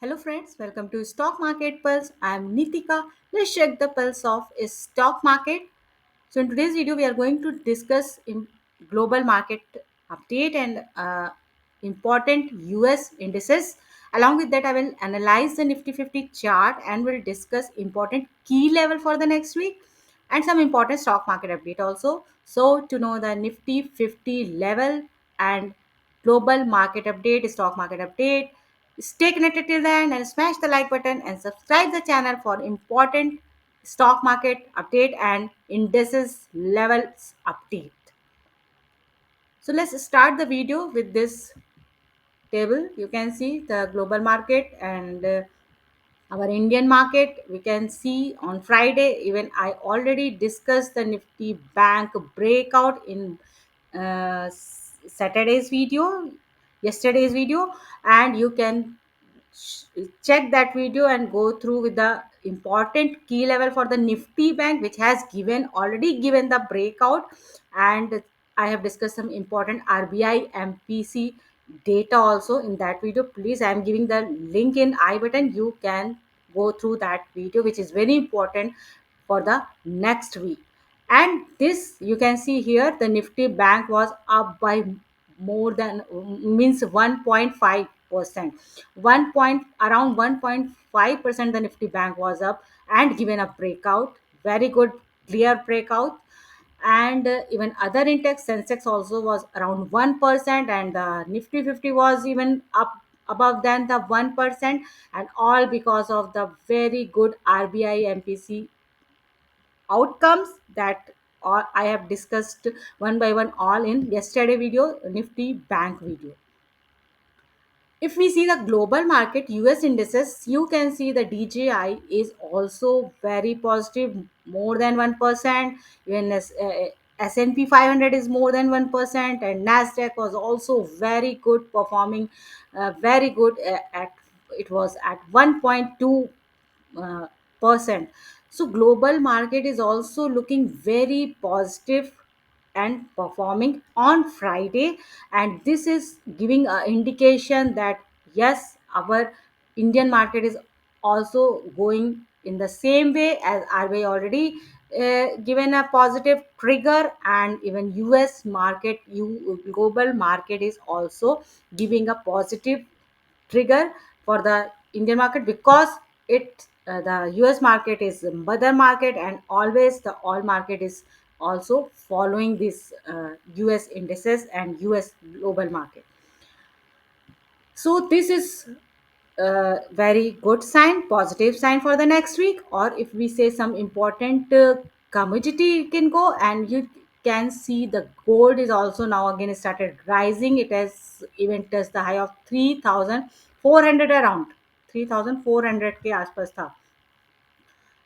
Hello friends, welcome to Stock Market Pulse. I am Nitika. Let's check the pulse of a stock market. So in today's video, we are going to discuss in global market update and important US indices. Along with that, I will analyze the Nifty 50 chart and will discuss important key level for the next week and some important stock market update also. So to know the Nifty 50 level and global market update, stock market update, stay connected till the end and smash the like button and subscribe the channel for important stock market update and indices levels update. So let's start the video with this table. You can see the global market and our Indian market. We can see on Friday, even I already discussed the Nifty Bank breakout in Saturday's video, yesterday's video, and you can check that video and go through with the important key level for the Nifty Bank, which has given already given the breakout, and I have discussed some important RBI MPC data also in that video. Please, I am giving the link in I button. You can go through that video, which is very important for the next week. And this you can see here, the Nifty Bank was up by more than means 1.5%. 1 point around 1.5% the Nifty Bank was up and given a breakout, very good clear breakout. And even other index Sensex also was around 1%, and the Nifty 50 was even up above than the 1%, and all because of the very good RBI MPC outcomes that all I have discussed one by one all in yesterday video, Nifty Bank video. If we see the global market US indices, you can see the DJI is also very positive, more than 1%. Even S&P 500 is more than 1%, and Nasdaq was also very good performing, very good at it was at 1.2 percent. So global market is also looking very positive and performing on Friday, and this is giving an indication that yes, our Indian market is also going in the same way as RBI already given a positive trigger, and even US market, global market is also giving a positive trigger for the Indian market, because the US market is the mother market, and always the all market is also following this US indices and US global market. So this is very good sign, positive sign for the next week. Or if we say some important commodity can go, and you can see the gold is also now again started rising. It has even touched the high of 3,400 around 3,400 के आसपास था.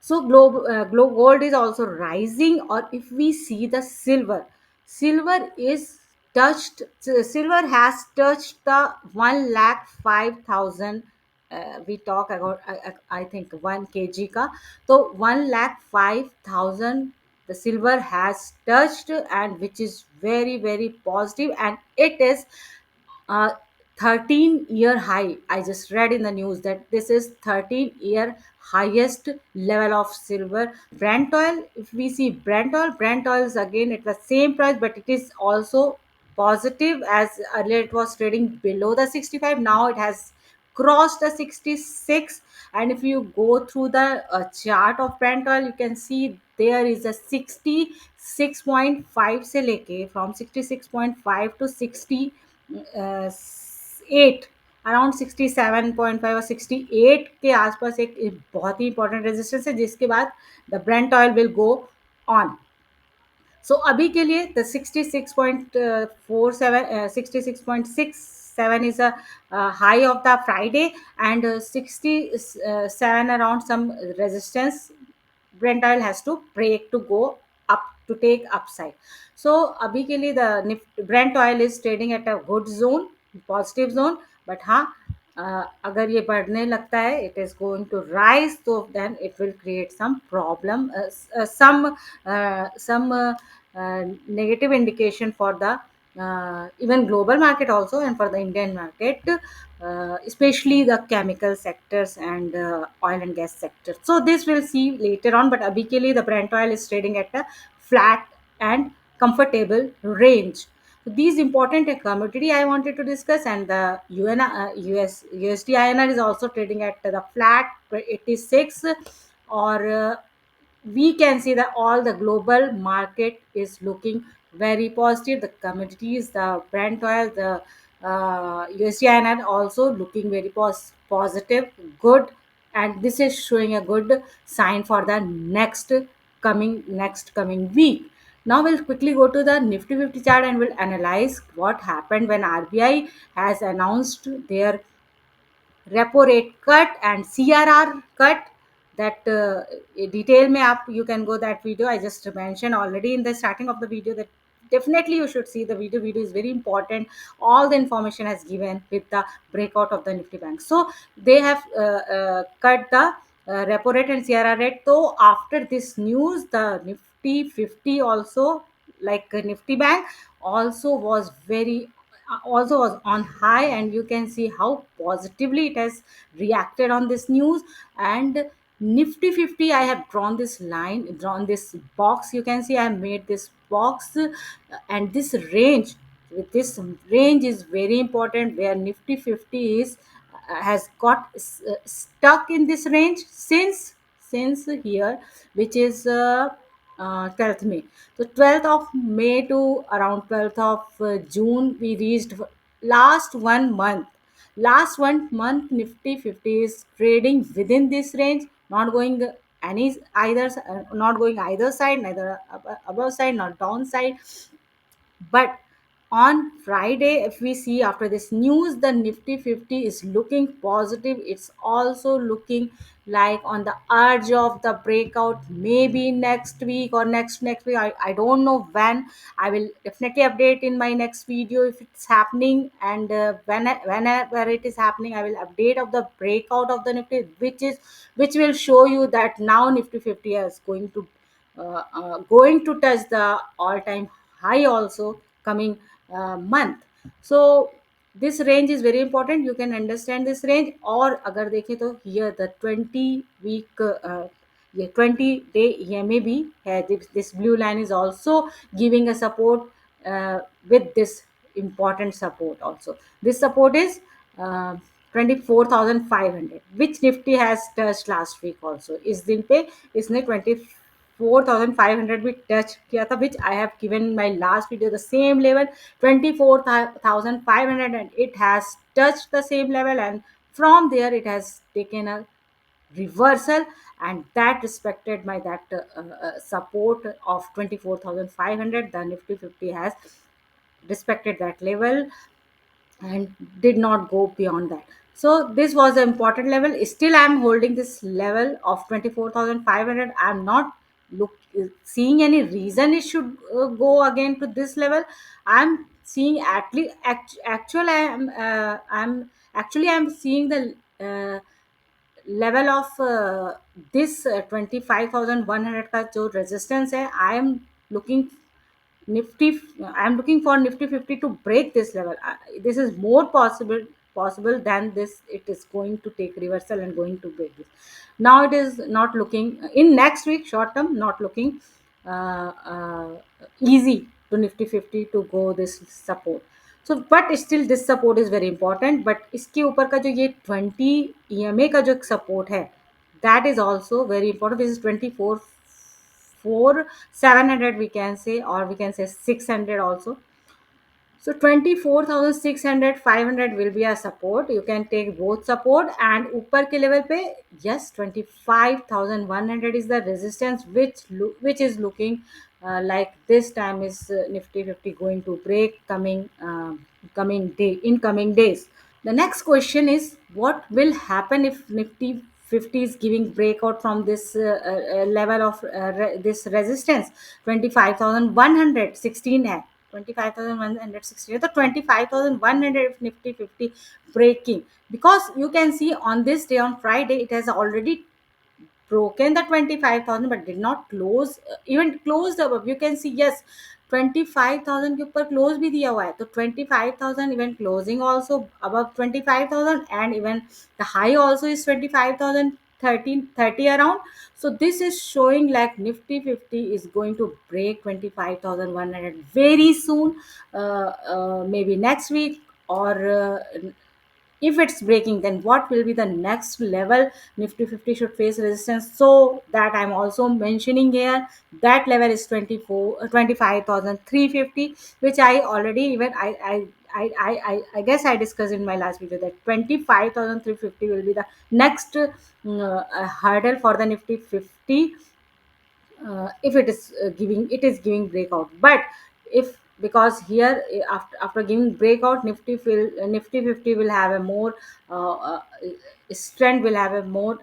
So gold is also rising. Or if we see the silver is silver has touched the 1,05,000. We talk about I think 1 kg ka. So 1,05,000 the silver has touched, and which is very very positive, and it is uh, 13-year high. I just read in the news that this is 13-year highest level of silver. Brent oil, if we see Brent oil is again at the same price, but it is also positive, as earlier it was trading below the 65. Now it has crossed the 66. And if you go through the chart of Brent oil, you can see there is a 66.5 से लेके from 66.5 to 60 8 around 67.5 और 68 के आसपास एक बहुत ही important resistance है, जिसके बाद the Brent oil will go on. So अभी के लिए the 66.47 66.67 is a high of the Friday, and 67 around some resistance Brent oil has to break to go up to take upside. So अभी के लिए the Brent oil is trading at a good zone, positive zone. But हाँ, अगर ये बढ़ने लगता है, it is going to rise, so then it will create some problem, some negative indication for the even global market also, and for the Indian market. especially the chemical sectors and oil and gas sector. So this we'll see later on, but abhi ke liye the Brent oil is trading at a flat and comfortable range. So these important commodity I wanted to discuss, and the US USD INR is also trading at the flat 86, or we can see that all the global market is looking very positive. The commodities, the Brent oil, the USD INR also looking very positive, good, and this is showing a good sign for the next coming week. Now we'll quickly go to the Nifty 50 chart and we'll analyze what happened when RBI has announced their repo rate cut and CRR cut. That detail में आप you can go that video. I just mentioned already in the starting of the video that definitely you should see the video. Video is very important. All the information has given with the breakout of the Nifty bank. So they have cut the repo rate and CRR rate. So after this news, the Nifty 50 also, like Nifty bank, also was very also was on high, and you can see how positively it has reacted on this news. And Nifty 50, I have drawn this box. You can see I have made this box, and this range, with this range is very important, where Nifty 50 is has got stuck in this range since here, which is 12th May. So 12th of May to around 12th of June, we reached last 1 month. Last 1 month, Nifty 50 is trading within this range, not going not going either side, neither above side, not down side. But on Friday, if we see after this news, the Nifty 50 is looking positive. It's also looking like on the edge of the breakout, maybe next week or next week. I don't know when. I will definitely update in my next video if it's happening, and whenever it is happening, I will update of the breakout of the Nifty, which will show you that now Nifty 50 is going to touch the all-time high also coming month. So this range is very important. You can understand this range. और अगर देखें तो here the 20 week ये 20-day EMA भी है. This blue line is also giving a support with this important support also. This support is 24,500, which Nifty has touched last week also. इस दिन पे इसने 24,500 भी टच किया था, which I have given in my last video the same level 24,500, and it has touched the same level, and from there it has taken a reversal, and that respected my that support of 24,500. The Nifty 50 has respected that level and did not go beyond that. So this was an important level. Still, I am holding this level of 24,500. I am not seeing any reason it should go again to this level. I am seeing actual. I am seeing the level of this 25,100 का जो resistance है. I am looking Nifty. I'm looking for Nifty 50 to break this level. This is more possible than this. It is going to take reversal and going to break this. Now it is not looking in next week short term, not looking easy to Nifty 50 to go this support. So but still this support is very important. But इसके ऊपर का जो ये 20 EMA का जो support है, that is also very important. This is 24 700, we can say, or we can say 600 also. So 24,600 500 will be a support. You can take both support, and ऊपर के level पे yes 25,100 is the resistance, which is looking like this time is Nifty 50 going to break coming days. The next question is, what will happen if Nifty 50 is giving breakout from this level of this resistance 25,116 है. 25,116 तो 25,100 if Nifty 50 breaking, because you can see on this day on Friday it has already broken the 25,000 but did not close, even closed above. You can see yes 25,000 के ऊपर close भी दिया हुआ है, तो 25,000 even closing also above 25,000 and even the high also is 25,000 1330 around. So this is showing like Nifty 50 is going to break 25,100 very soon, maybe next week, or if it's breaking, then what will be the next level Nifty 50 should face resistance? So that I'm also mentioning here, that level is 25,350, which I already even I guess I discussed in my last video that 25,350 will be the next hurdle for the Nifty 50, if it is giving breakout. But if, because here, after giving breakout, Nifty 50 will have a more strength, will have a more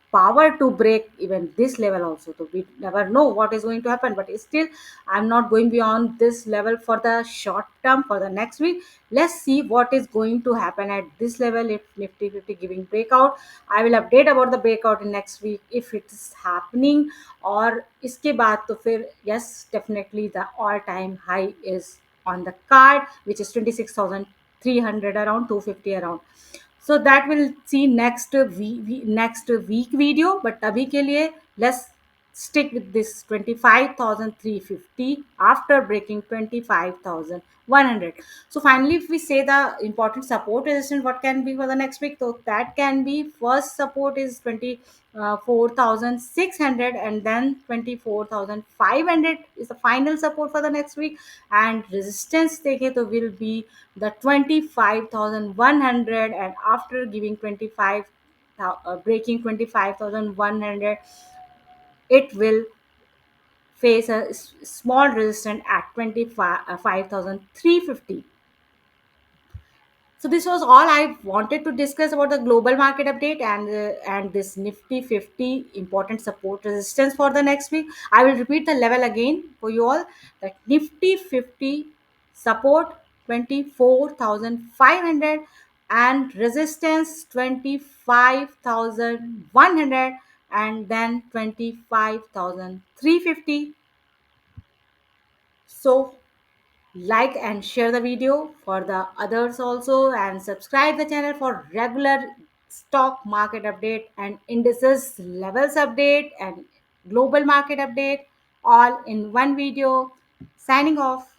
power to break even this level also. So we never know what is going to happen, but still I'm not going beyond this level for the short term for the next week. Let's see what is going to happen at this level. If Nifty 50 giving breakout, I will update about the breakout in next week if it is happening. और इसके बाद तो फिर yes, definitely the all time high is on the card, which is 26,300 around 250 around. So that will see next week video, but अभी के लिए let's stick with this 25,350 after breaking 25,100. So finally, if we say the important support resistance, what can be for the next week? So that can be, first support is 24,600, and then 24,500 is the final support for the next week. And resistance देखें तो will be the 25,100, and after giving 25 breaking 25,100, it will face a small resistance at 25,350. So this was all I wanted to discuss about the global market update and this Nifty 50 important support resistance for the next week. I will repeat the level again for you all. That Nifty 50 support 24,500 and resistance 25,100, and then 25,350. So like and share the video for the others also, and subscribe the channel for regular stock market update and indices levels update and global market update all in one video. Signing off.